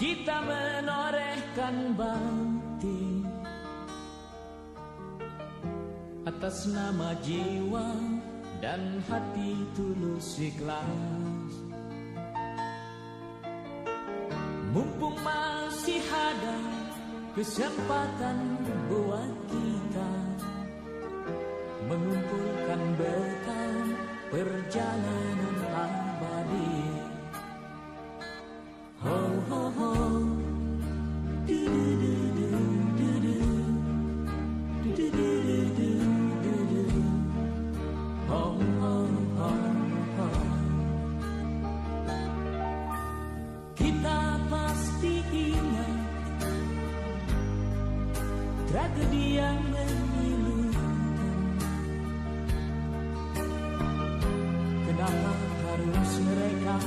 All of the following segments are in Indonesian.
kita menorehkan bakti atas nama jiwa dan hati tulus ikhlas. Mumpung masih ada kesempatan buat kita mengumpulkan bekal perjalanan abadi. Ho ho ho, du du du du du du, du du du du du du, ho ho ho ho. Kita pasti ingat tragedi yang memilukan. Kenapa harus mereka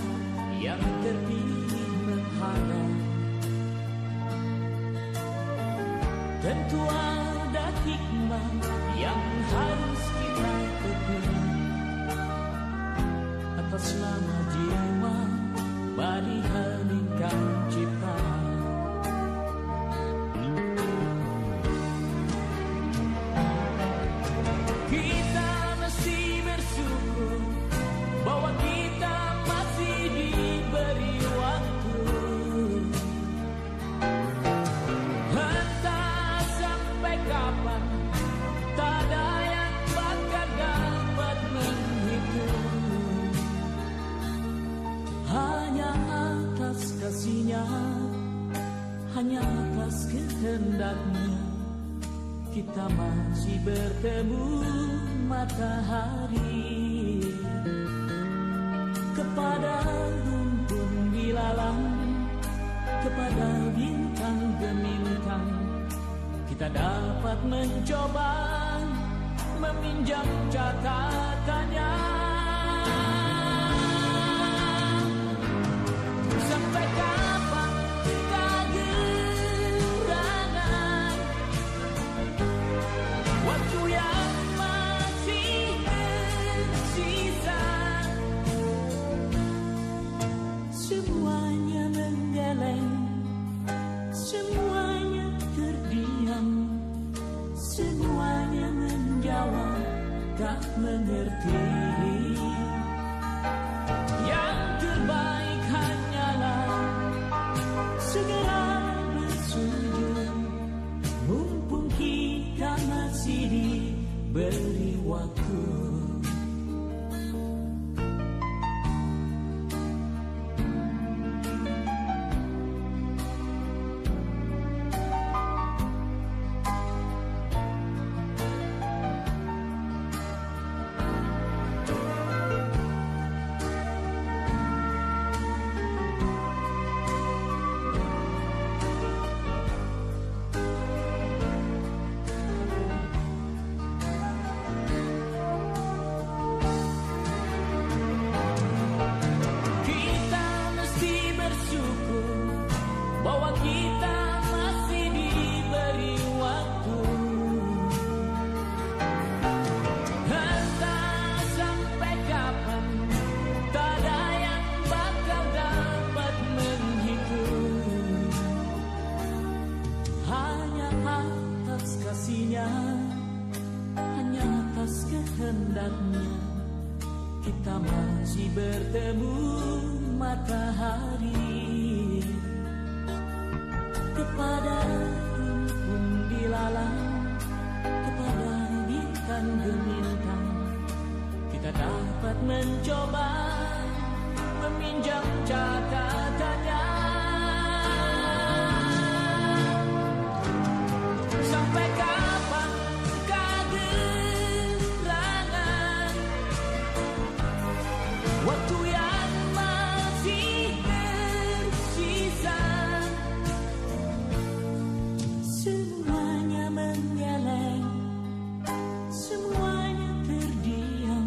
yang terpilih menghadap? Tentu ada hikmah yang harus kita petik atas nama jiwa bani heningkan cipta. Kita mesti bersyukur bahwa kita masih diberi waktu. Entah sampai kapan, tak ada yang bakal dapat menghitung. Hanya atas kasih-Nya, hanya atas kehendaknya, kita masih bertemu matahari. Kepada rumpun dilalang, kepada bintang gemintang, kita dapat mencoba meminjam catatannya. Sampai kapan kegerangan waktu yang masih tersisa? Semuanya menggeleng, semuanya terdiam, semuanya menjawab tak mengerti. Yang terbaik hanyalah segera bersujud, mumpung kita masih diberi waktu. Bahwa kita masih diberi waktu. Entah sampai kapan, tak ada yang bakal dapat menghitung. Hanya atas kasih-Nya, hanya atas kehendaknya, kita masih bertemu matahari. Kepada rumpun dilalang, kepada bintang gemintang, kita dapat mencoba meminjam catatannya. Sampai kapan kegerangan waktu yang masih tersisa? Semuanya menggeleng, semuanya terdiam,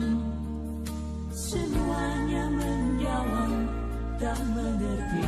semuanya menjawab tak mengerti.